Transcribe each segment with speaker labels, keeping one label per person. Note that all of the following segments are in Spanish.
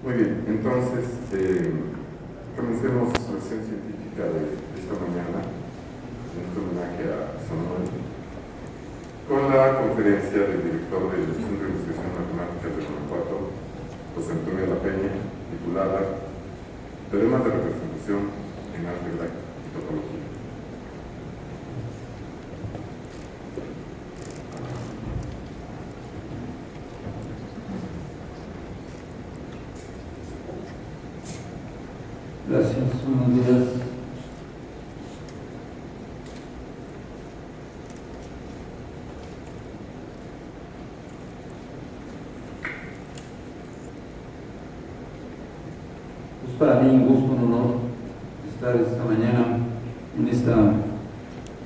Speaker 1: Muy bien, entonces comencemos la sesión científica de esta mañana, en este homenaje a Samuel, con la conferencia del director del Centro de Investigación Matemática de Guanajuato, José Antonio La Peña, titulada Teoremas de representación en álgebra y topología.
Speaker 2: Gracias, buenos días. Es para mí un gusto, un honor estar esta mañana en esta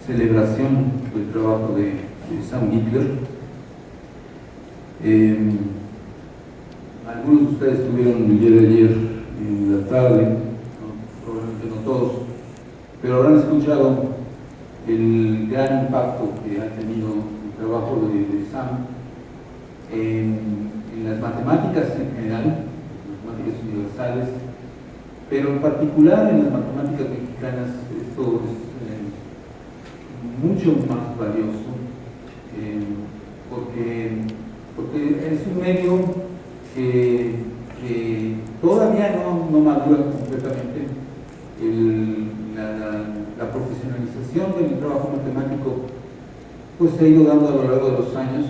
Speaker 2: celebración del trabajo de Sam Hitler. Algunos de ustedes estuvieron el día de ayer en la tarde, probablemente no todos, pero habrán escuchado el gran impacto que ha tenido el trabajo de Sam en las matemáticas en general, las matemáticas universales, pero en particular en las matemáticas mexicanas. Esto es mucho más valioso porque es un medio que todavía no madura completamente. La profesionalización del trabajo matemático pues se ha ido dando a lo largo de los años,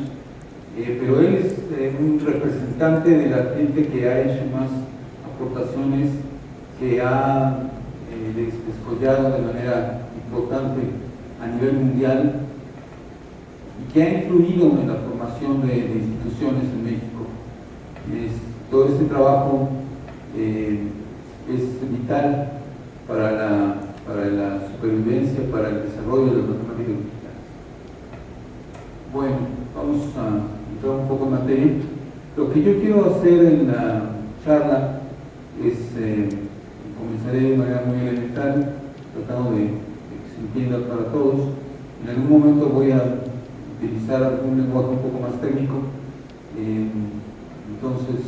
Speaker 2: pero él es un representante de la gente que ha hecho más aportaciones, que ha descollado de manera importante a nivel mundial y que ha influido en la formación de instituciones en México. Todo este trabajo es vital para la supervivencia, para el desarrollo de las matemáticas mexicanas. Bueno, vamos a entrar un poco en materia. Lo que yo quiero hacer en la charla es, comenzaré de manera muy elemental, tratando de que se entienda para todos. En algún momento voy a utilizar algún lenguaje un poco más técnico. Entonces,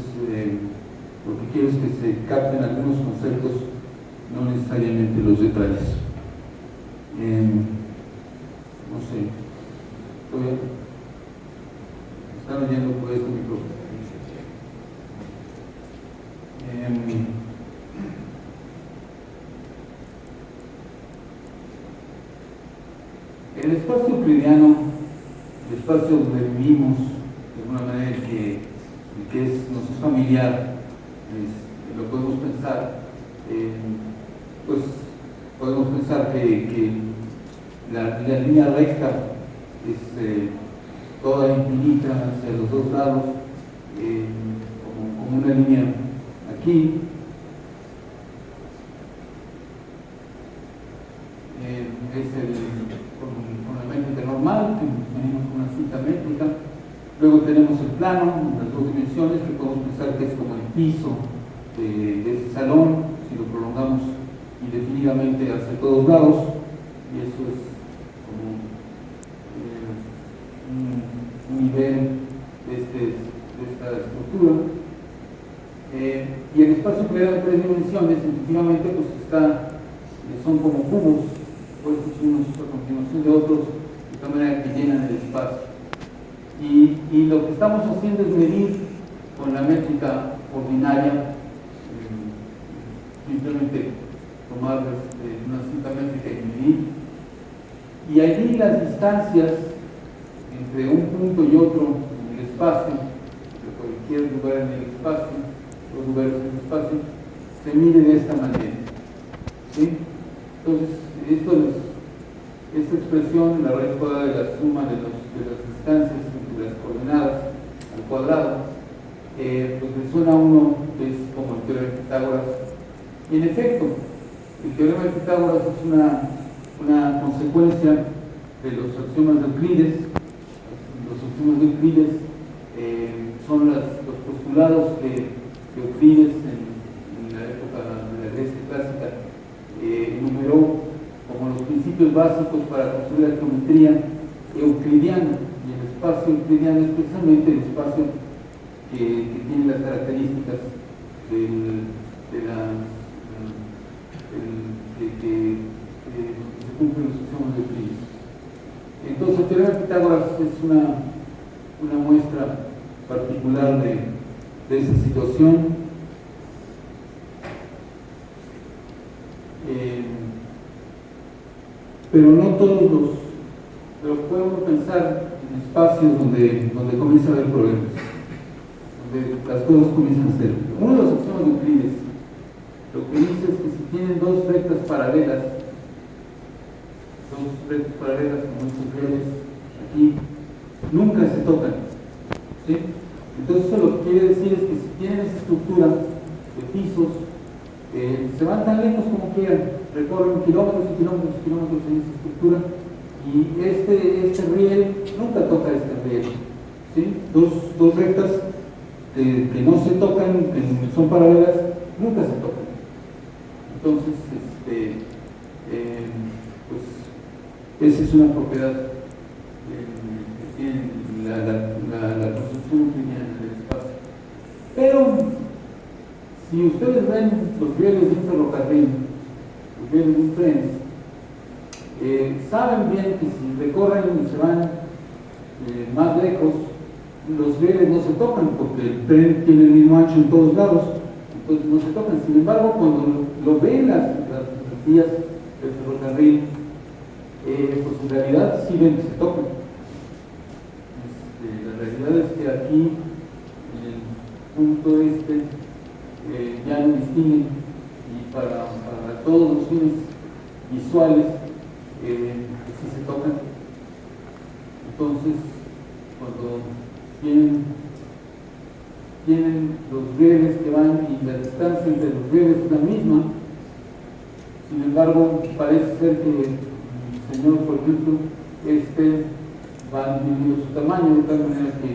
Speaker 2: lo que quiero es que se capten algunos conceptos, no necesariamente los detalles. No sé, ¿están oyendo por este micrófono? El espacio euclidiano, el espacio donde vivimos, de alguna manera nos es familiar, lo podemos pensar, pues podemos pensar que la línea recta es toda infinita hacia los dos lados, como una línea aquí. Es con la métrica normal, que tenemos una cinta métrica. Luego tenemos el plano, las dos dimensiones, que podemos pensar que es como el piso de ese salón, si lo prolongamos indefinidamente hacia todos lados, y eso es como un nivel de esta estructura. Y el espacio euclidiano de tres dimensiones, efectivamente, pues son como cubos, puestos unos a continuación de otros, de tal manera que llenan el espacio. Y lo que estamos haciendo es medir con la métrica ordinaria, simplemente tomar una cinta métrica y medir. Y allí las distancias entre un punto y otro en el espacio, de cualquier lugar en el espacio, los lugares en el espacio, se mide de esta manera. ¿Sí? Entonces, esta expresión, la raíz cuadrada de la suma de las distancias entre las coordenadas al cuadrado, pues le suena a uno que es como el teorema de Pitágoras. Y en efecto, el teorema de Pitágoras es una consecuencia de los axiomas de Euclides. Los axiomas de Euclides son los postulados que Euclides en la época de la Grecia clásica enumeró como los principios básicos para construir la geometría euclidiana. Y el espacio euclidiano es precisamente el espacio que tiene las características que se cumplen los extremos de Euclides. Entonces, el teorema de Pitágoras es una muestra particular de esa situación. Pero no todos pero podemos pensar en espacios donde comienza a haber problemas, donde las cosas comienzan a ser. Uno de los axiomas de Euclides lo que dice es que si tienen dos rectas paralelas como estos rieles aquí, nunca se tocan, ¿sí? Entonces eso lo que quiere decir es que si tienen esa estructura de pisos, se van tan lejos como quieran, recorren kilómetros y kilómetros y kilómetros en esa estructura, y este riel nunca toca este riel, ¿sí? Dos rectas que no se tocan, que son paralelas, nunca se tocan. Entonces, pues esa es una propiedad que tiene la construcción euclidiana del espacio. Pero si ustedes ven los rieles de un ferrocarril, los rieles de un tren, saben bien que si recorren y se van más lejos, los rieles no se tocan porque el tren tiene el mismo ancho en todos lados, entonces no se tocan. Sin embargo, cuando lo ven las vías del ferrocarril, pues en realidad sí ven que se tocan. La realidad es que aquí, en el punto ya no distinguen, y para todos los fines visuales, sí se tocan. Entonces, cuando tienen los rieles que van y la distancia entre los rieles es la misma, sin embargo, parece ser que el señor, por ejemplo, va disminuyendo su tamaño, de tal manera que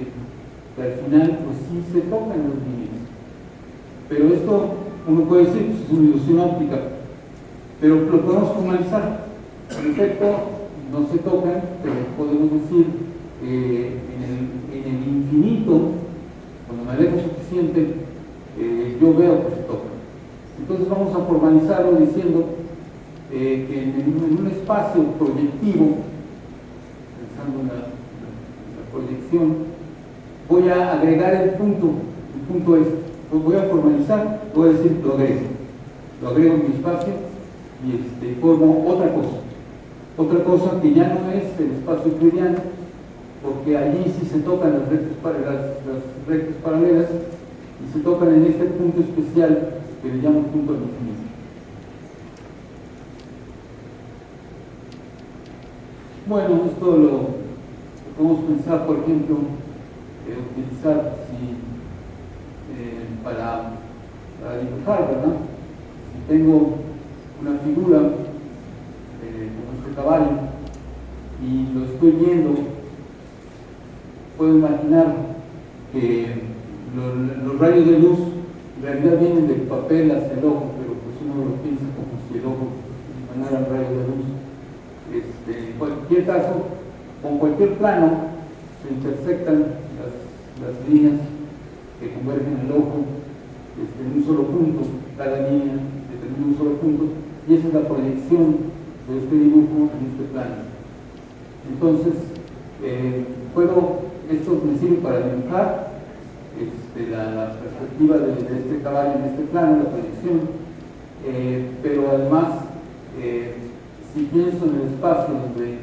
Speaker 2: al final, pues sí se tocan los límites. Pero esto, uno puede decir, pues, es una ilusión óptica, pero lo podemos formalizar. En efecto, no se tocan, pero podemos decir en el infinito, cuando me alejo suficiente, yo veo que se tocan. Entonces vamos a formalizarlo diciendo que en un espacio proyectivo, pensando en la proyección, voy a agregar el punto lo voy a formalizar, voy a decir lo agrego en mi espacio y formo otra cosa que ya no es el espacio euclidiano, porque allí sí se tocan las rectas paralelas y se tocan en este punto especial que le llamo punto al infinito. Bueno, esto lo podemos pensar, por ejemplo, utilizar para dibujar, ¿verdad? Si tengo una figura como este caballo y lo estoy viendo, puedo imaginar que los rayos de luz en realidad vienen del papel hacia el ojo, pero pues uno lo piensa como si el ojo emanara rayos de luz. En cualquier caso, con cualquier plano se intersectan las líneas que convergen el ojo en un solo punto, cada línea determina un solo punto, y esa es la proyección de este dibujo en este plano. Entonces, esto me sirve para dibujar la perspectiva de este caballo en este plano, la proyección, pero además, si pienso en el espacio donde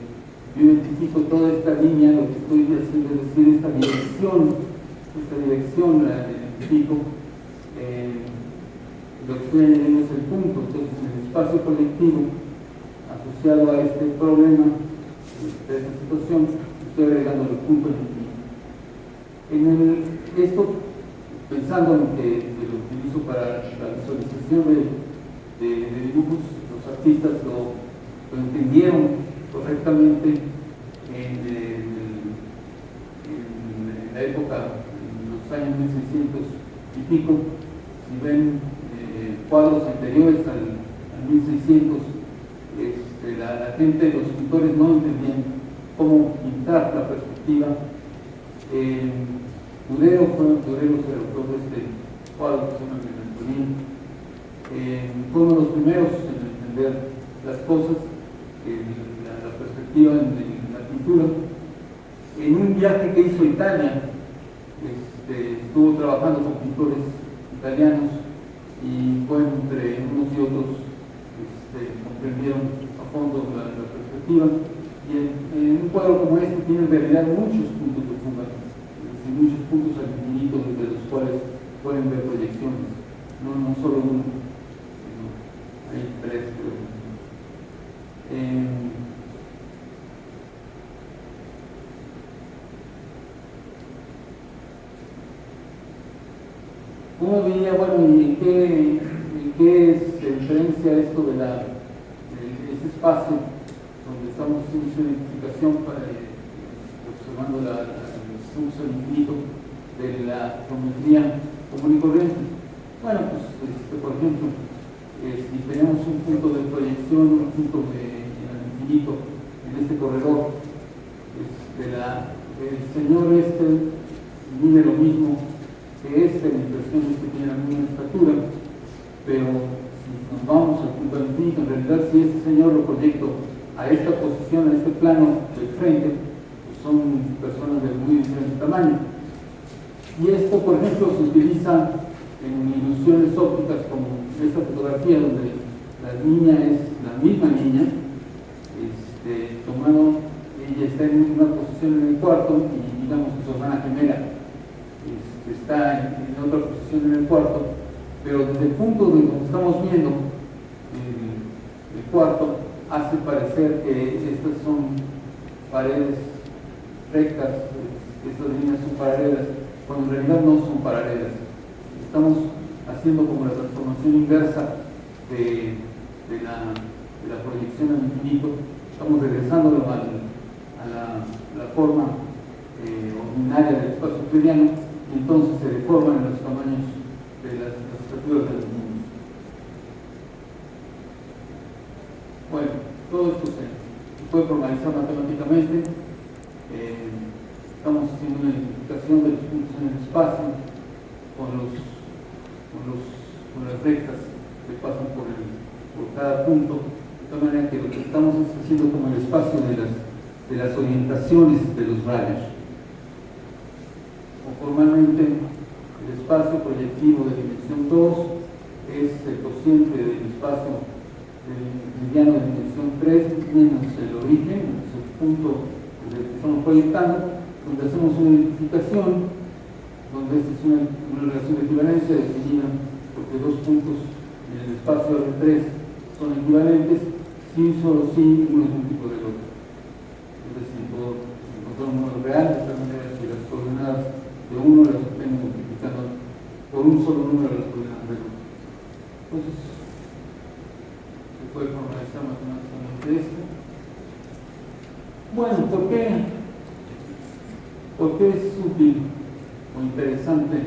Speaker 2: yo identifico toda esta línea, lo que estoy haciendo es decir, esta dirección la identifico, lo que estoy añadiendo es el punto. Entonces, en el espacio colectivo asociado a este problema, de esta situación, estoy agregando el punto infinito. Esto, pensando en que lo utilizo para la visualización de dibujos, los artistas lo entendieron correctamente en la época, en los años 1600 y pico. Si ven cuadros anteriores al 1600, la gente, los pintores no entendían cómo pintar la perspectiva. Durero fue el autor de este cuadro que se llama Fue uno de los primeros en entender las cosas, la perspectiva en la pintura. En un viaje que hizo a Italia, estuvo trabajando con pintores italianos y bueno, entre unos y otros comprendieron a fondo la perspectiva. Y en un cuadro como este tiene en realidad muchos puntos de fuga, es decir, muchos puntos al infinito desde los cuales pueden ver proyecciones, no solo uno, sino hay tres, creo. Uno diría, bueno, ¿y en qué se diferencia esto de ese espacio donde estamos haciendo esa identificación observando el flujo infinito de la geometría común y corriente? Bueno, pues, por ejemplo, si tenemos un punto de proyección, un punto en el infinito, en este corredor, el señor mide lo mismo que la impresión es que tiene la misma estatura, pero si nos vamos al punto del infinito, en realidad si este señor lo proyecto a esta posición, a este plano del frente, pues son personas de muy diferente tamaño. Y esto, por ejemplo, se utiliza en ilusiones ópticas como esta fotografía donde la niña es la misma niña, ella está en una posición en el cuarto y digamos que su hermana gemela está en otra posición en el cuarto, pero desde el punto de donde estamos viendo el cuarto hace parecer que estas son paredes rectas, estas líneas son paralelas, cuando en realidad no son paralelas. Estamos haciendo como la transformación inversa de la proyección al infinito, estamos regresando a la forma ordinaria del espacio euclidiano, y entonces se deforman en los tamaños de las estaturas de los mundos. Bueno, todo esto se puede formalizar matemáticamente. Estamos haciendo una identificación de los puntos en el espacio con las rectas que pasan por cada punto, de tal manera que lo que estamos haciendo como el espacio de las orientaciones de los rayos. Formalmente, el espacio proyectivo de dimensión 2 es el cociente del espacio mediano de dimensión 3 menos el origen, es el punto desde el que estamos proyectando, donde hacemos una identificación, donde esta es una relación de equivalencia definida porque dos puntos en el espacio R3 son equivalentes si solo si uno es múltiplo del otro. Es decir, puedo encontrar un número real de tal manera que las coordenadas de uno las obtengo multiplicando por un solo número de las coordenadas del otro. Entonces, se puede formalizar matemáticamente esto. Bueno, ¿por qué es útil o interesante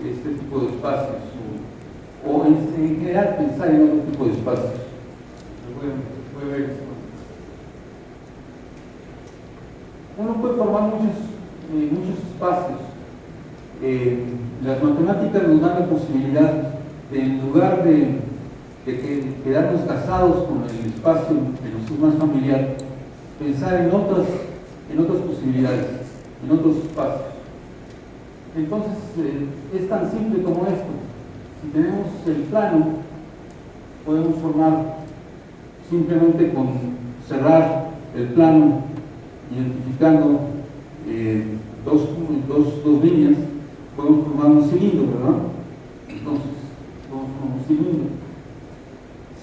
Speaker 2: este tipo de espacios? O en general pensar en otro tipo de espacios. Voy a ver esto. Uno puede formar muchos espacios. Las matemáticas nos dan la posibilidad de, en lugar de quedarnos casados con el espacio que nos es más familiar, pensar en otras posibilidades, en otros espacios. Entonces, es tan simple como esto. Si tenemos el plano, podemos formar simplemente con cerrar el plano, identificando dos líneas, podemos formar un cilindro, ¿verdad? Entonces, podemos formar un cilindro.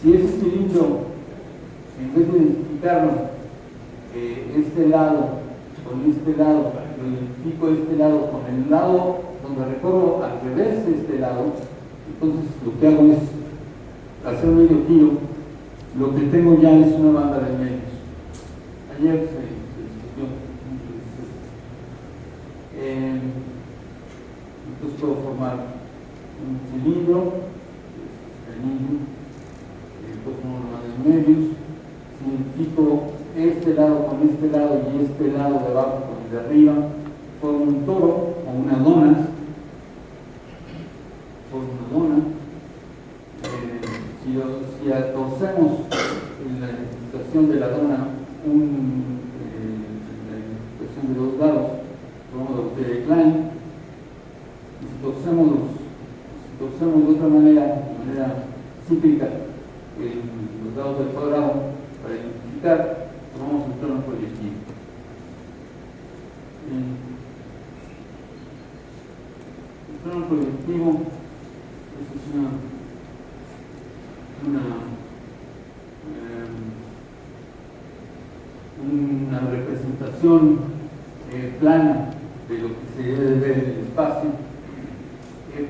Speaker 2: Si ese cilindro, en vez de identificarlo, este lado con este lado, lo identifico este lado con el lado donde recorro al revés de este lado, entonces lo que hago es hacer medio giro, lo que tengo ya es una banda de medios. Ayer se discutió mucho de esto. Entonces puedo formar un cilindro, puedo formar una banda de medios, si identifico este lado con este lado y este lado de abajo con el de arriba, formo un toro o una dona, si torcemos en la identificación de la dona la identificación de dos lados, tomamos de Klein, y si torcemos de otra manera, de manera cíclica, los dados del cuadrado para identificar, tomamos un plano proyectivo. El plano proyectivo es una representación plana de lo que se debe ver en el espacio,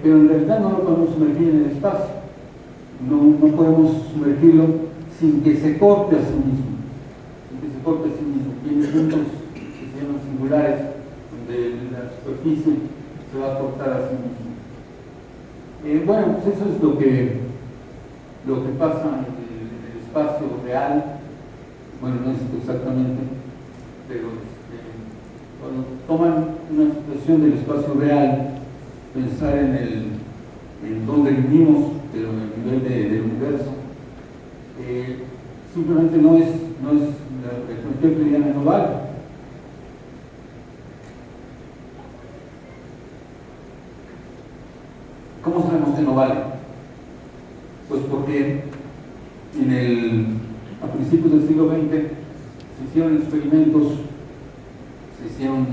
Speaker 2: pero en realidad no lo podemos sumergir en el espacio, no podemos sumergirlo sin que se corte a sí mismo, tiene puntos que se llaman singulares, donde la superficie se va a cortar a sí mismo. Bueno, pues eso es lo que pasa en el espacio real. Bueno, no es exactamente, pero cuando toman una situación del espacio real, pensar en dónde vivimos, pero en el nivel del universo, simplemente no es la geometría euclidiana no vale. ¿Cómo sabemos que no vale? Pues porque a principios del siglo XX se hicieron experimentos, se hicieron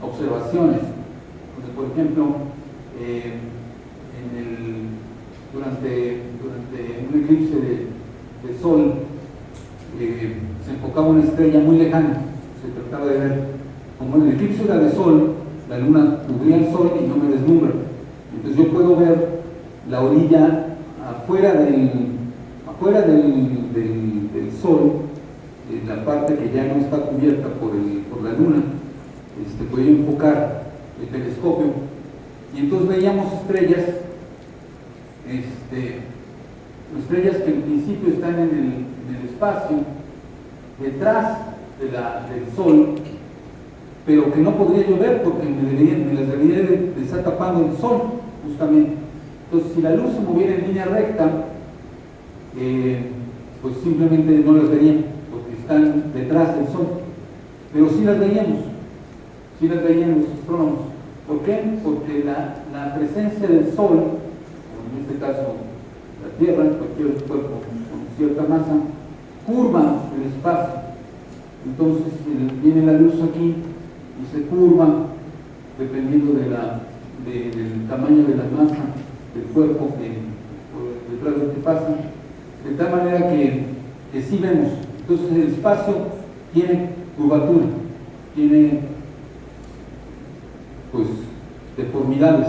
Speaker 2: observaciones, donde por ejemplo durante un eclipse de sol se enfocaba una estrella muy lejana, se trataba de ver, como el eclipse era de sol, la luna cubría el sol y no me deslumbra, entonces yo puedo ver la orilla afuera del sol, la parte que ya no está cubierta por la luna, podía enfocar el telescopio y entonces veíamos estrellas que en principio están en el espacio detrás del sol, pero que no podría llover porque me las debería de estar tapando el sol justamente. Entonces si la luz se moviera en línea recta, pues simplemente no las veríamos porque están detrás del sol, pero sí las veíamos los astrónomos. ¿Por qué? Porque la presencia del sol, o en este caso la Tierra, cualquier cuerpo con cierta masa, curva el espacio. Entonces viene la luz aquí y se curva dependiendo del tamaño de la masa del cuerpo detrás del que pasa, de tal manera que sí vemos. Entonces el espacio tiene curvatura, tiene pues deformidades,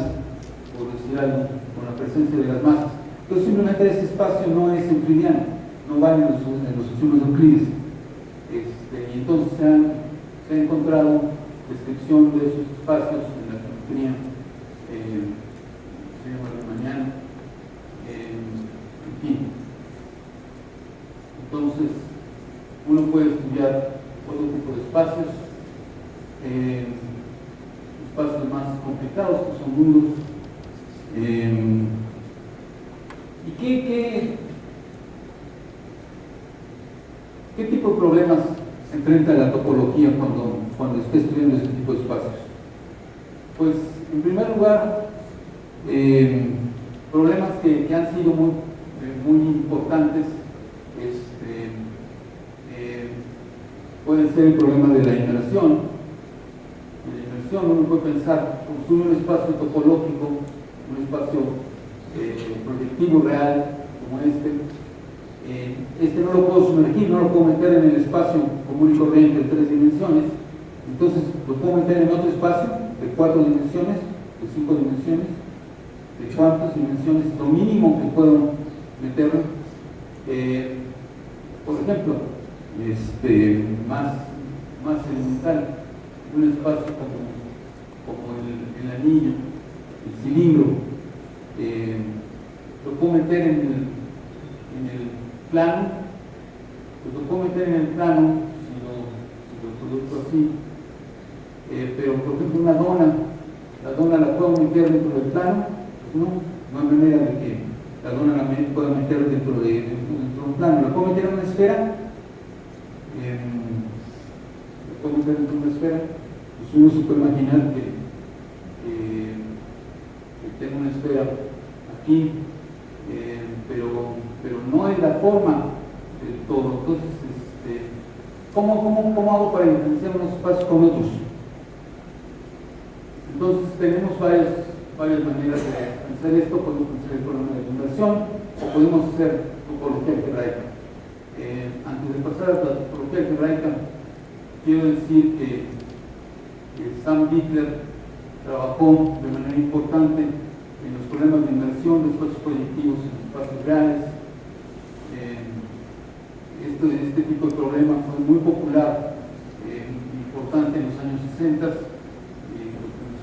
Speaker 2: por decir algo, con la presencia de las masas. Entonces simplemente ese espacio no es euclidiano, no va en los sistemas de Euclides. Y entonces se ha encontrado descripción de esos espacios en la geometría se llama Riemanniana, en fin. Entonces uno puede estudiar otro tipo de espacios, espacios más complicados que son mundos. ¿Y qué tipo de problemas enfrenta la topología cuando esté estudiando este tipo de espacios? Pues en primer lugar, problemas que han sido muy importantes pueden ser el problema de la inmersión. Uno puede pensar, construir un espacio topológico, un espacio proyectivo real como no lo puedo sumergir, no lo puedo meter en el espacio común y corriente de 3 dimensiones, entonces lo puedo meter en otro espacio de 4 dimensiones, de 5 dimensiones, de cuántas dimensiones, lo mínimo que puedo meterlo. Por ejemplo, más elemental, un espacio como el anillo, el cilindro, lo puedo meter en el plano, pues lo puedo meter en el plano si lo produzco así, pero por ejemplo la dona la puedo meter dentro del plano, pues no hay manera de que la lona pueda meter dentro de un plano. ¿La puedo meter en una esfera? ¿La puedo meter dentro de una esfera? Pues uno se puede imaginar que tengo una esfera aquí, pero no es la forma del todo. Entonces, ¿cómo hago para diferenciar unos espacios con otros? Entonces tenemos varias maneras de pensar esto. Podemos pensar el problema de inversión o podemos hacer topología algebraica. Antes de pasar a la topología algebraica, quiero decir que Sam Butler trabajó de manera importante en los problemas de inversión de espacios proyectivos en espacios reales. Este tipo de problema fue muy popular, importante en los años 60.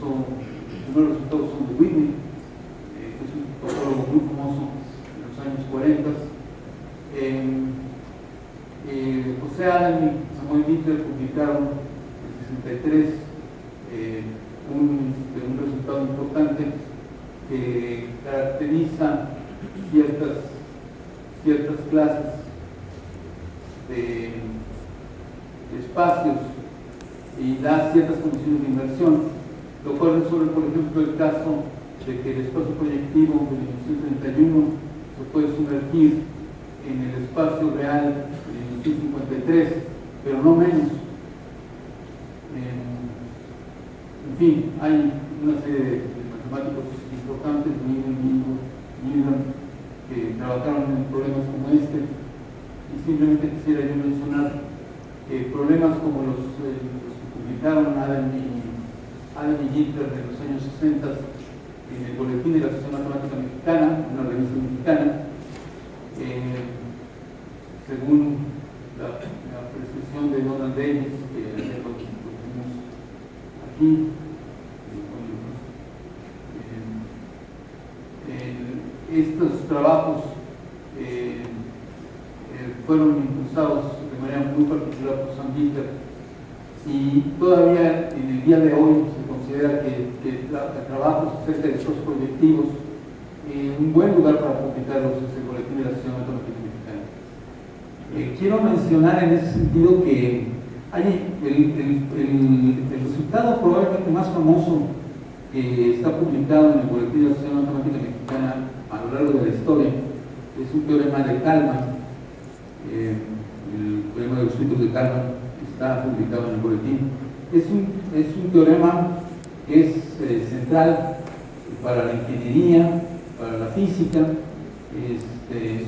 Speaker 2: Los primeros resultados son de Whitney, que es un topólogo muy famoso en los años 40. José Adam y Samuel Butler publicaron en 63 un resultado importante que caracteriza ciertas clases de espacios y da ciertas condiciones de inversión, lo cual resuelve, por ejemplo, el caso de que el espacio proyectivo de dimensión 31 se puede sumergir en el espacio real de dimensión 53, pero no menos. En fin, hay una serie de matemáticos importantes, Milgram, que trabajaron en problemas como este, y simplemente quisiera yo mencionar problemas como los que publicaron Adam y Hitler en los años 60 en el Boletín de la Asociación Matemática Mexicana, una revista mexicana. Según la prescripción de Donald Davis, que lo tenemos aquí, estos trabajos fueron impulsados de manera muy particular por Sam Butler, y todavía en el día de hoy se considera que trabajos acerca de estos proyectivos, un buen lugar para publicarlos es el Boletín de la Asociación Matemática Mexicana. Quiero mencionar en ese sentido que hay el resultado probablemente más famoso que está publicado en el Boletín de la Asociación Matemática Mexicana a lo largo de la historia es un teorema de Kalman. El teorema de los filtros de Kalman está publicado en el boletín. Es un teorema que es central para la ingeniería, para la física. Es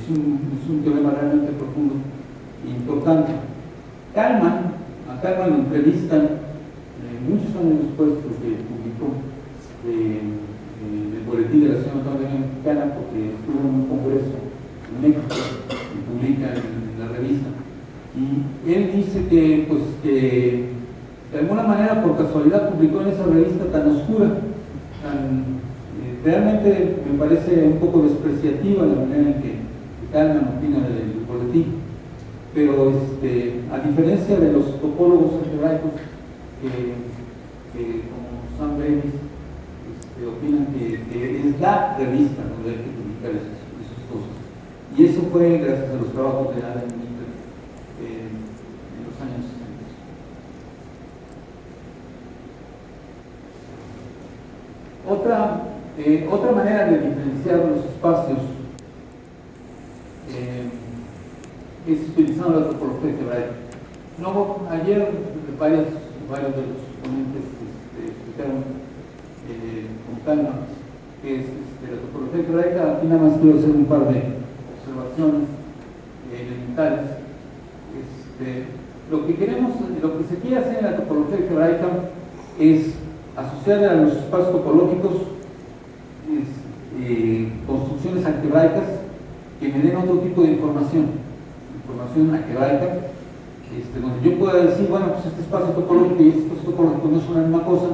Speaker 2: un teorema realmente profundo e importante. A Kalman lo entrevistan muchos años después de lo que publicó el boletín de la Asociación Matemática Mexicana, porque estuvo en un congreso en México y publica en la revista. Y él dice que de alguna manera, por casualidad, publicó en esa revista tan oscura, realmente me parece un poco despreciativa la manera en que Kalman opina del boletín, pero a diferencia de los topólogos algebraicos que como Sam Davis opinan que es la revista donde hay que publicar esas cosas, y eso fue gracias a los trabajos de Adam y Hitler en los años 60. Otra manera de diferenciar los espacios es utilizando la topología algebraica. No, ayer varios de los ponentes explicaron con calma que es la topología algebraica. Aquí nada más quiero hacer un par de observaciones elementales. Lo que se quiere hacer en la topología algebraica es asociar a los espacios topológicos construcciones algebraicas que me den otro tipo de información algebraica, donde yo pueda decir, bueno, pues este espacio topológico y este espacio topológico no son la misma cosa,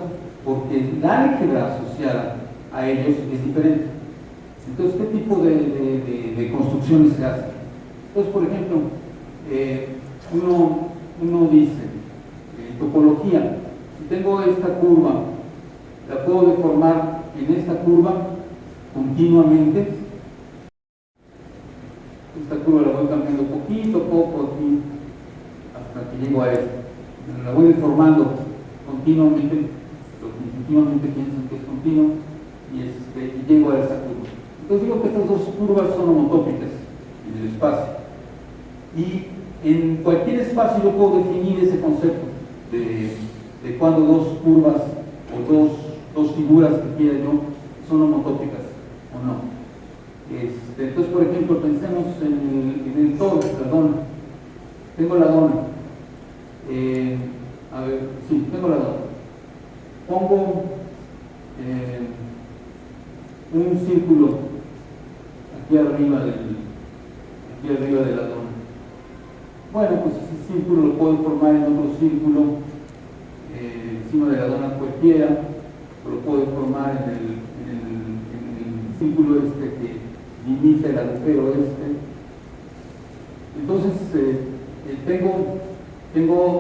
Speaker 2: porque la álgebra asociada a ellos es diferente. Entonces, ¿qué tipo de construcciones se hacen? Entonces, por ejemplo, uno dice, topología, si tengo esta curva, la puedo deformar en esta curva continuamente, Esta curva la voy cambiando poquito a poco aquí hasta que llego a esto. La voy deformando continuamente, lo que intuitivamente piensan que es continuo, y llego a esa curva. Entonces digo que estas dos curvas son homotópicas en el espacio. Y en cualquier espacio yo puedo definir ese concepto de cuando dos curvas o dos figuras que quiera yo son homotópicas o no. Entonces, por ejemplo, pensemos en el toro, la dona. Tengo la dona. Tengo la dona. Pongo un círculo aquí arriba de la dona. Bueno, pues ese círculo lo puedo formar en otro círculo encima de la dona cualquiera, o lo puedo formar en el círculo que limita el agujero Entonces, tengo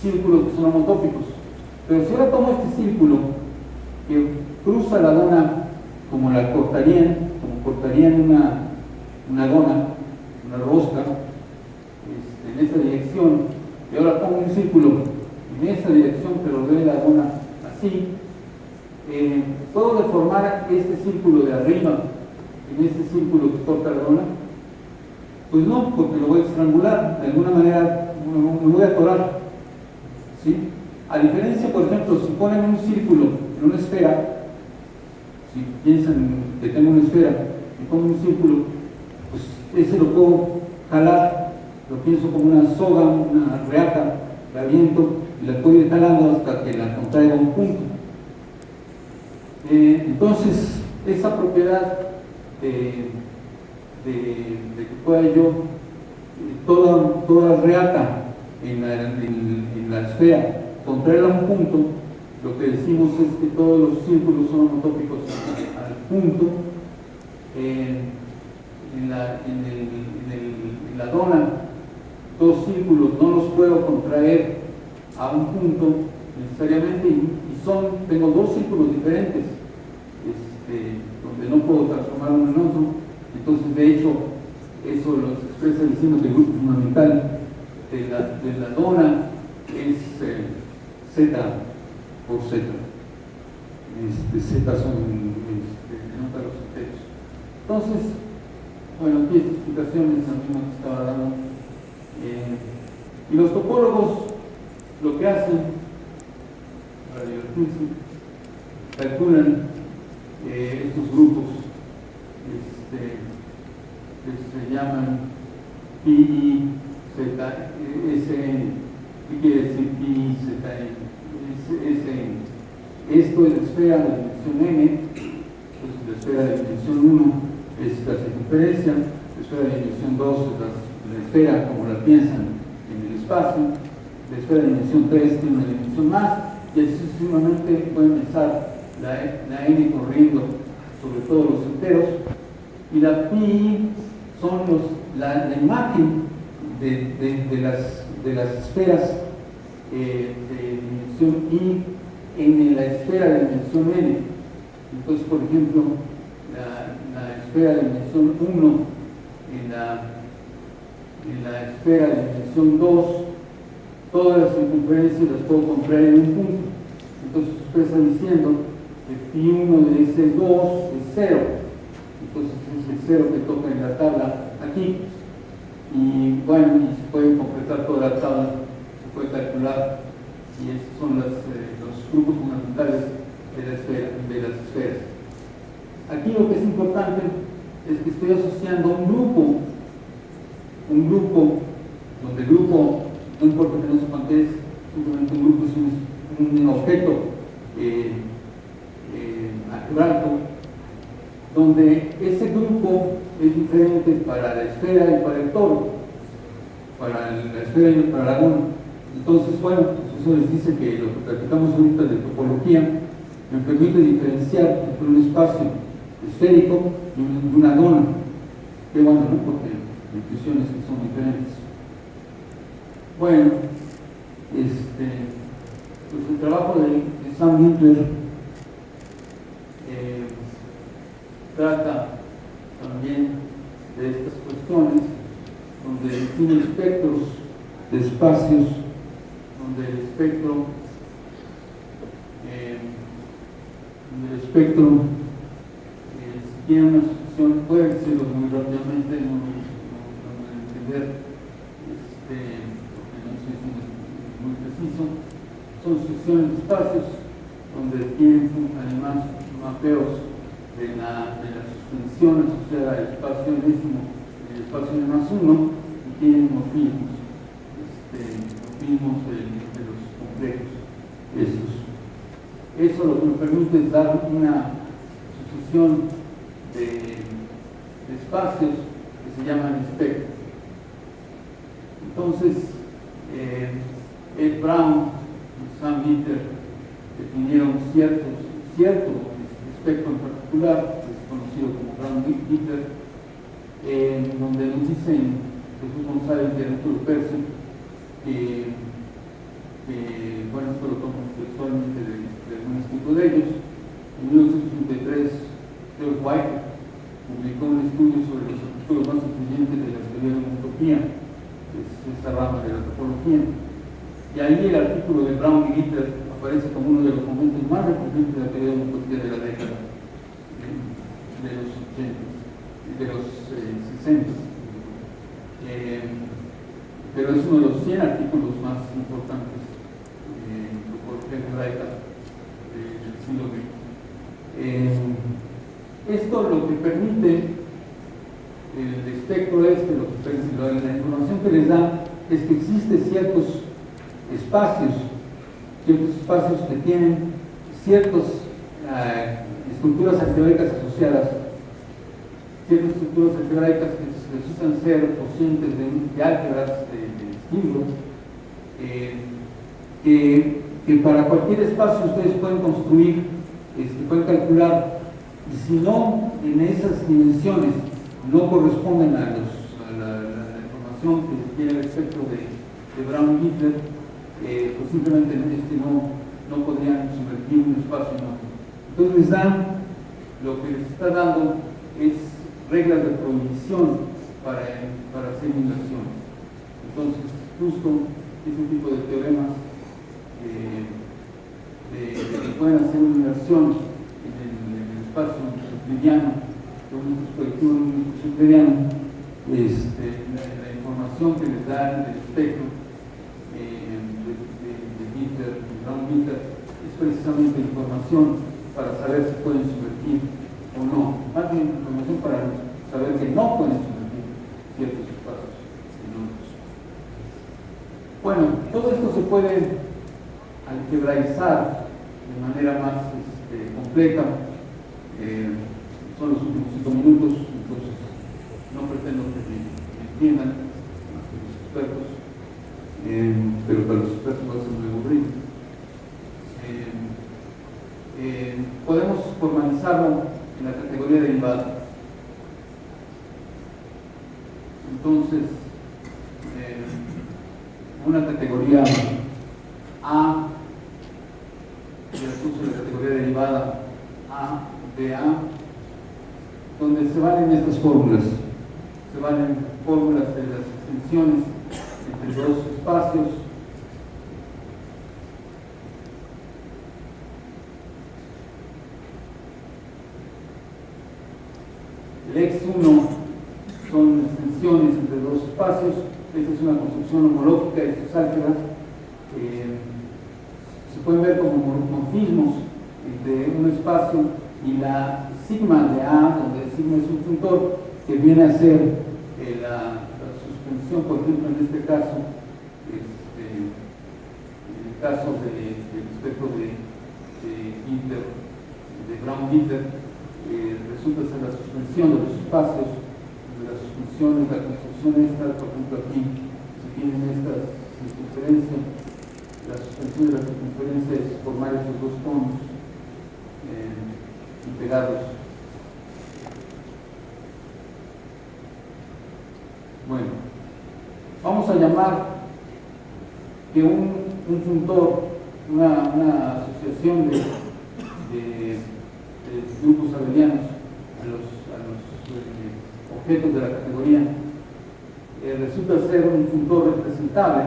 Speaker 2: círculos que son homotópicos. Pero si ahora tomo este círculo que cruza la dona como cortarían una dona, una rosca, en esa dirección, y ahora pongo un círculo en esa dirección que rodea la dona así, ¿puedo deformar este círculo de arriba en este círculo que corta la dona? Pues no, porque lo voy a estrangular, de alguna manera me voy a atorar, ¿sí? A diferencia, por ejemplo, si ponen un círculo en una esfera, si piensan que tengo una esfera y pongo un círculo, pues ese lo puedo jalar, lo pienso como una soga, una reata, la aviento y la puedo ir jalando hasta que la contraiga a un punto. Entonces, esa propiedad de que pueda yo toda reata en la esfera contraerla a un punto, lo que decimos es que todos los círculos son homotópicos al punto. En la dona, dos círculos no los puedo contraer a un punto necesariamente, tengo dos círculos diferentes, donde no puedo transformar uno en otro. Entonces, de hecho, eso lo expresa diciendo que el grupo fundamental de la dona es Z por Z. Z denota los enteros. Entonces, bueno, aquí esta explicación es la misma que estaba dando. Y los topólogos lo que hacen para divertirse, calculan estos grupos que se llaman Pi, Z, Sn. ¿Qué quiere decir Pi, Zn? Sn. Esto es la esfera de dimensión n, entonces la esfera de dimensión 1 es la circunferencia, la esfera de dimensión 2 es la esfera como la piensan en el espacio, la esfera de dimensión 3 tiene una dimensión más, y así sucesivamente pueden pensar la n corriendo sobre todos los enteros, y la pi son la imagen de las esferas de dimensión i en la esfera de dimensión n. Entonces, por ejemplo, la esfera de dimensión 1 en la esfera de dimensión 2, todas las circunferencias las puedo contraer en un punto. Entonces usted está diciendo que pi1 de ese 2 es 0. Entonces es el 0 que toca en la tabla aquí. Y bueno, y se puede completar toda la tabla, se puede calcular, y esos son los grupos fundamentales de las esferas. Aquí lo que es importante es que estoy asociando un grupo donde el grupo, no importa que no sepan qué es, simplemente un grupo es un objeto algebraico, donde ese grupo es diferente para la esfera y para el toro, para la esfera y para la dona. Entonces, bueno, eso les dice que lo que practicamos ahorita de topología me permite diferenciar entre un espacio esférico y una dona. Qué bueno, ¿no? Porque las intuiciones que son diferentes. Bueno, pues el trabajo de Sam Winkler trata también de estas cuestiones, donde define espectros de espacios, donde el espectro si tiene una sucesión, puede decirlo muy rápidamente, no voy a entender, porque no soy muy preciso. Son sucesiones de espacios donde tienen además mapeos de la suspensión asociada al espacio enésimo y el espacio n más 1, y tienen morfismos, morfismos de los complejos esos. Eso lo que me permite es dar una sucesión de espacios que se llaman espectros. Entonces, Ed Brown y Sam Gitter definieron cierto espectro en particular, que es conocido como Brown-Gitter, donde nos dicen Jesús González y Arturo Percy bueno, esto lo tomo textualmente de un escrito de ellos. En 1983, George White publicó un estudio sobre los artículos más influyentes de la teoría de la ontología, que es esta rama de la topología. Y ahí el artículo de Brown y Gitter aparece como uno de los momentos más recurrentes de la teoría de la ontología de la década de los 80, de los 60. Pero es uno de los 100 artículos más importantes de topología hebraica del siglo XX. Esto lo que permite el espectro la información que les da es que existen ciertos espacios que tienen ciertas estructuras algebraicas asociadas, ciertas estructuras algebraicas que resultan ser cocientes de álgebras de estímulos, que para cualquier espacio ustedes pueden construir, pueden calcular, y si no en esas dimensiones no corresponden a la información que tiene el espectro de Brown y Gitter, pues simplemente no podrían sumergir un espacio en otro. Entonces les dan, lo que les está dando es reglas de prohibición para hacer inversiones. Entonces, justo ese tipo de teoremas que pueden hacer una inversión en el espacio euclidiano, de un dispositivo euclidiano, la información que les da el espectro de Gitter, de Brown-Gitter, es precisamente información para saber si pueden sumergir o no. Más bien información para saber que no pueden sumergir ciertos espacios en otros. Bueno, todo esto se puede algebraizar de manera más completa. Son los últimos 5 minutos, entonces no pretendo que me entiendan más que los expertos, pero para los expertos va a ser muy aburrido. Podemos formalizarlo en la categoría derivada. Entonces, una categoría A versus la categoría derivada A de A, donde se valen estas fórmulas. Se valen fórmulas de las extensiones entre dos espacios. El X1 son extensiones entre dos espacios. Esta es una construcción homológica de estos álgebras. Se pueden ver como morfismos entre un espacio y la sigma de A, donde el sigma es un funtor que viene a ser la suspensión, por ejemplo, en este caso, en el caso del espectro de Gitter, de Brown-Gitter, resulta ser la suspensión de los espacios, de las suspensiones, la construcción esta, por ejemplo, aquí se tienen estas circunferencias, la suspensión de la circunferencia es formar estos dos conos pegados. Bueno, vamos a llamar que un funtor, una asociación de grupos abelianos a los objetos de la categoría, resulta ser un funtor representable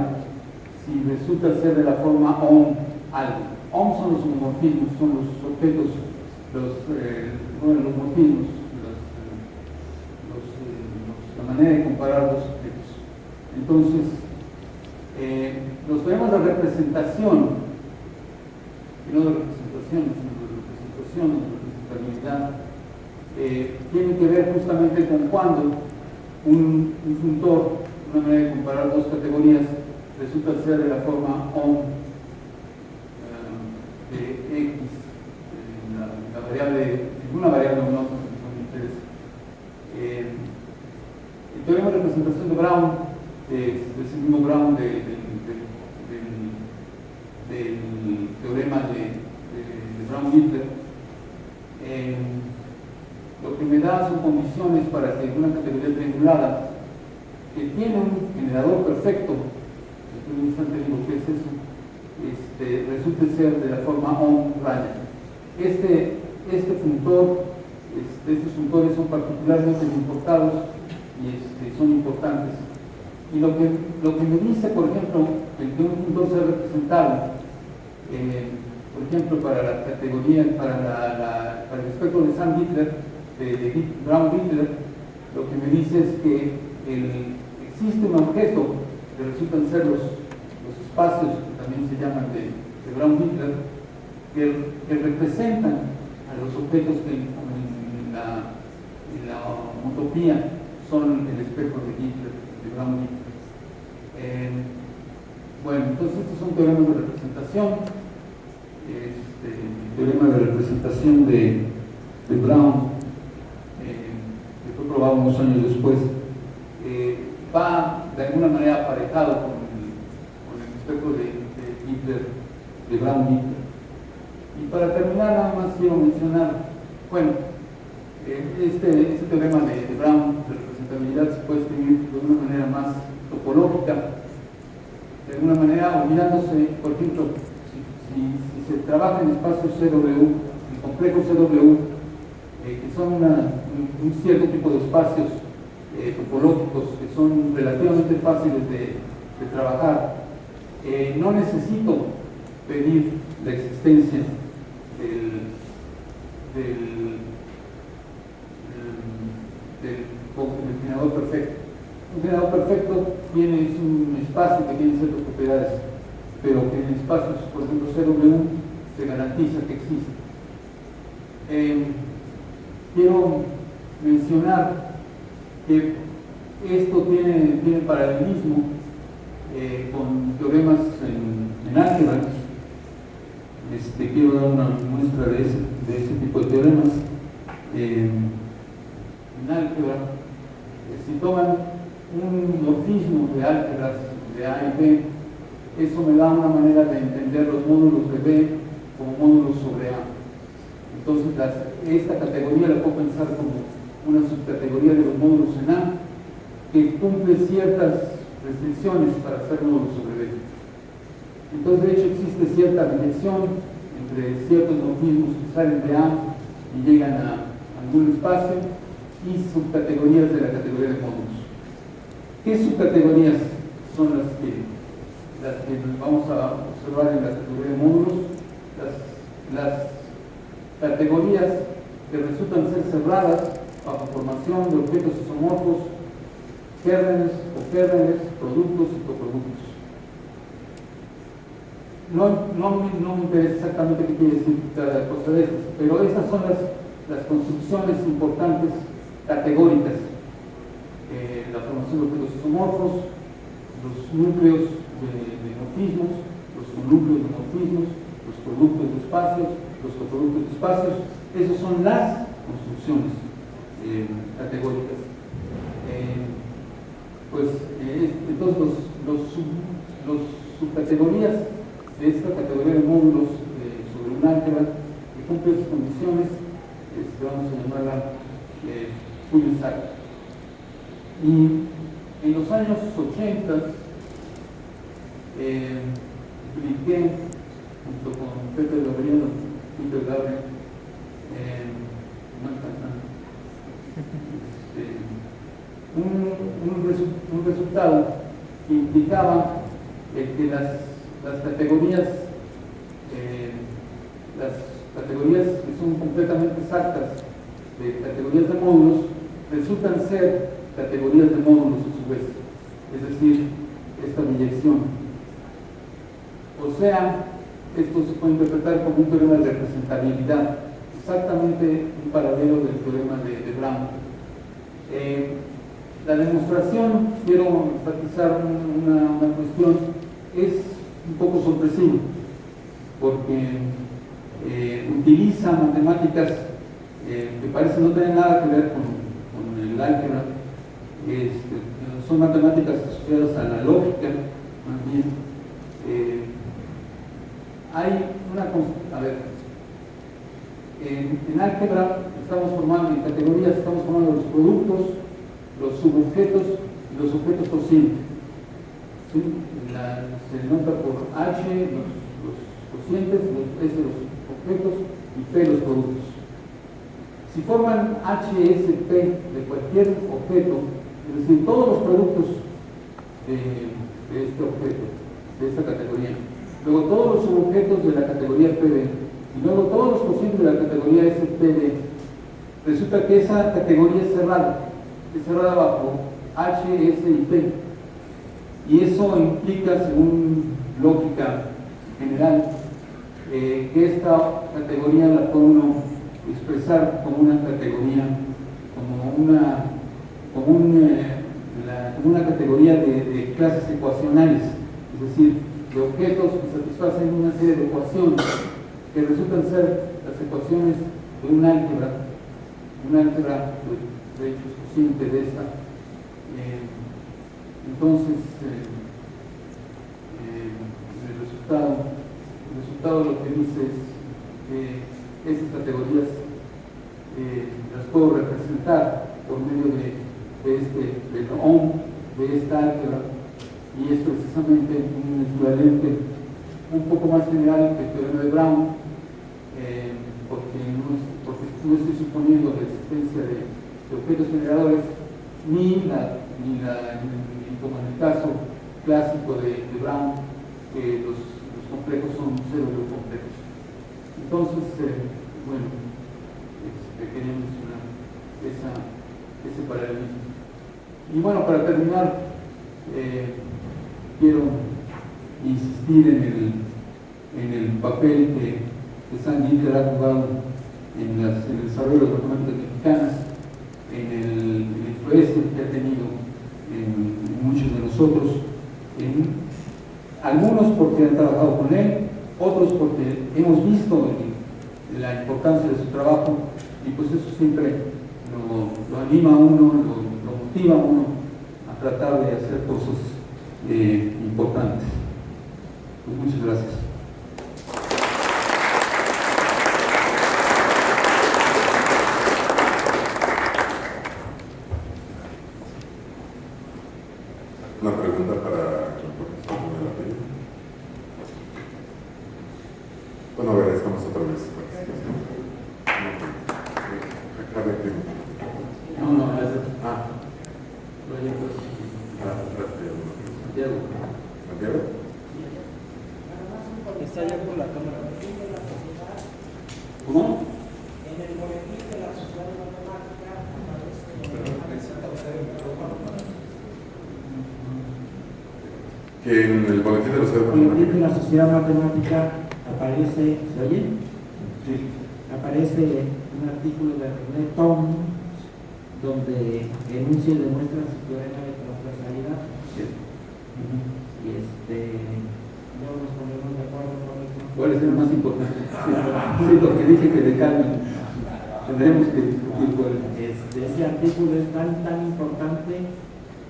Speaker 2: si resulta ser de la forma OM algo. OM son los homomorfismos, son los objetos, los morfismos, la manera de comparar los objetos. Entonces, los teoremas de representación, y no de representación, sino de representación, de representabilidad, tienen que ver justamente con cuando un funtor, una manera de comparar dos categorías, resulta ser de la forma OM de X, la variable, ninguna variable no son interés. El teorema de representación de Brown, es el mismo Brown del teorema de Brown-Wheeler, lo que me da son condiciones para que una categoría triangulada que tiene un generador perfecto, en un instante digo qué es eso, resulte ser de la forma OM raya. Estos funtores son particularmente importados y son importantes. Y lo que me dice, por ejemplo, el que un funtor sea representable, por ejemplo, para la categoría, para el espectro de Sam-Wheeler, de Brown-Wheeler, lo que me dice es que existe un objeto que resultan ser los espacios, que también se llaman de Brown-Wheeler, que representan a los objetos que en la homotopía son el espectro de Brown-Wheeler. Bueno, entonces estos son teoremas de representación. El teorema de representación de Brown, que fue probado unos años después, va de alguna manera aparejado con el espectro de Brown-Wheeler. Y para terminar, nada más quiero mencionar, bueno, este teorema de Brown de representabilidad se puede escribir de una manera más topológica, de alguna manera olvidándose, por ejemplo, si se trabaja en espacios CW, en complejos CW, que son un cierto tipo de espacios topológicos que son relativamente fáciles de trabajar, no necesito pedir la existencia del generador perfecto. Un generador perfecto es un espacio que tiene ciertas propiedades, pero que en espacios, por ejemplo, CW, se garantiza que existe. Quiero mencionar que esto tiene paralelismo con teoremas en álgebra. Quiero dar una muestra de ese tipo de teoremas. En álgebra, si toman un morfismo de álgebras de A y B, eso me da una manera de entender los módulos de B como módulos sobre A. Entonces, esta categoría la puedo pensar como una subcategoría de los módulos en A que cumple ciertas restricciones para hacer módulos sobre B. Entonces, de hecho, existe cierta dirección entre ciertos morfismos que salen de A y llegan a algún espacio y subcategorías de la categoría de módulos. ¿Qué subcategorías son las que vamos a observar en la categoría de módulos? Las categorías que resultan ser cerradas bajo formación de objetos isomorfos, kernels o kernels, productos y coproductos. No me interesa exactamente qué quiere decir cada cosa de estas, pero estas son las construcciones importantes categóricas. La formación de objetos isomorfos, los núcleos de morfismos, los conúcleos de morfismos, los productos de espacios, los coproductos de espacios. Esas son las construcciones categóricas. Entonces los subcategorías de esta categoría de módulos sobre un álgebra que cumple esas condiciones, vamos a llamarla Fully-Sack. Y en los años 80 publiqué junto con Pepe Gabriel, Peter Gabriel, un resultado que implicaba que las categorías que son completamente exactas de categorías de módulos resultan ser categorías de módulos a su vez, es decir, esta biyección. O sea, esto se puede interpretar como un teorema de representabilidad, exactamente un paralelo del teorema de Brown. La demostración, quiero enfatizar una cuestión, es un poco sorpresivo, porque utiliza matemáticas que parecen no tener nada que ver con el álgebra, son matemáticas asociadas a la lógica, más bien. Hay una, a ver, en álgebra estamos formando, en categorías estamos formando los productos, los subobjetos y los objetos cocientes. ¿Sí? Se nota por H los cocientes, S los objetos y P los productos. Si forman HSP de cualquier objeto, es decir, todos los productos de este objeto, de esta categoría, luego todos los subobjetos de la categoría PD, y luego todos los cocientes de la categoría SPD, resulta que esa categoría es cerrada bajo H, S y P. Y eso implica, según lógica general, que esta categoría la puede uno expresar como una categoría, como una categoría de clases ecuacionales, es decir, de objetos que satisfacen una serie de ecuaciones que resultan ser las ecuaciones de un álgebra de hecho es cociente de esta. Entonces, el resultado lo que dice es que estas categorías las puedo representar por medio del OM de esta álgebra, y es precisamente un equivalente un poco más general que el teorema de Brown, porque no estoy suponiendo la existencia de objetos generadores, ni como en el caso clásico de Brown, que los complejos son cero de complejos. Entonces, bueno, quería mencionar ese paralelismo. Y bueno, para terminar, quiero insistir en el papel que San Hitler ha jugado en el desarrollo de las matemáticas mexicanas, en la influencia que ha tenido en muchos de nosotros, algunos porque han trabajado con él, otros porque hemos visto la importancia de su trabajo, y pues eso siempre lo anima a uno, lo motiva a uno a tratar de hacer cosas importantes. Pues muchas gracias.
Speaker 1: Una pregunta para el profesor de la Pérez. Bueno, agradecemos otra vez su participación.
Speaker 2: No, gracias. Proyectos. Santiago.
Speaker 1: ¿Santiago?
Speaker 3: Está ya por la cámara.
Speaker 2: ¿Cómo?
Speaker 3: En el boletín de la Sociedad de Matemática
Speaker 1: Que en el boletín de la Sociedad
Speaker 4: En el boletín de
Speaker 1: Matemática.
Speaker 4: la Sociedad Matemática aparece, ¿se oye?
Speaker 1: Sí.
Speaker 4: Aparece un artículo de René Tom donde enuncia y demuestra su teorema de transversalidad.
Speaker 1: Sí.
Speaker 4: Y no nos ponemos de acuerdo con esto.
Speaker 2: ¿Cuál es el más importante? Sí, lo que dije que de Carmen. Tendremos que discutir cuál.
Speaker 4: Ese artículo es tan importante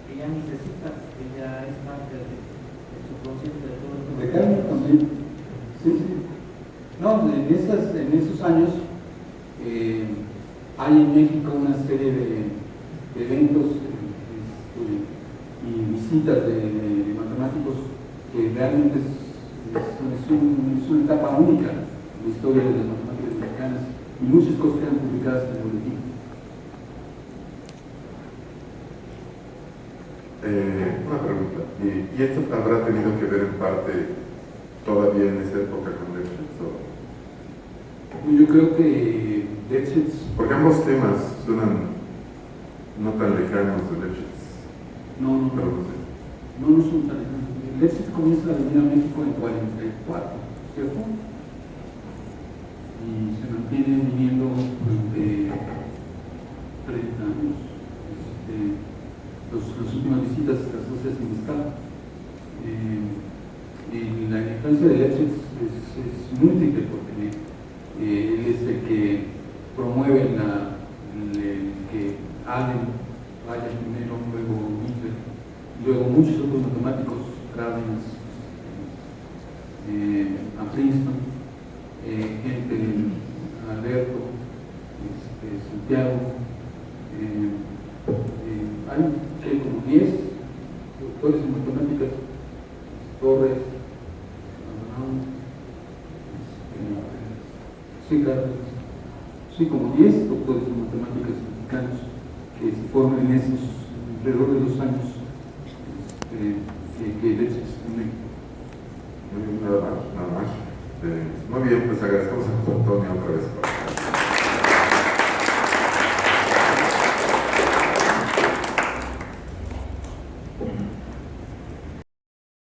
Speaker 4: que ya necesitas, que ya es parte del subconsciente de todo el
Speaker 2: De Carmen también. Sí. No, en esos años hay en México una serie de eventos y visitas de matemáticos que realmente es una etapa única en la historia de las matemáticas mexicanas, y muchas cosas quedan publicadas en el boletín.
Speaker 1: Una pregunta. ¿Y esto habrá tenido que ver en parte todavía en esa época con Letchitz?
Speaker 2: Yo creo que Letchitz,
Speaker 1: Porque ambos temas suenan no tan lejanos de Letchitz.
Speaker 2: no son tan lejanos. Letchitz comienza a venir a México en 44, ¿cierto? Y se mantiene viniendo durante 30 años. Las últimas visitas a las sociedades sin escala. Y la influencia de Letchitz es múltiple porque él es el que promueve que Allen vaya primero, luego Hitler, y luego muchos otros matemáticos, Kravitz, a Princeton, gente, Alberto, Santiago, hay como 10 doctores en matemáticas, Torres, Abraham, sí, como 10 doctores en matemáticas mexicanos que se forman en esos alrededor de los años que Letchitz en México.
Speaker 1: Nada más. Muy bien, pues agradecemos a José Antonio otra vez.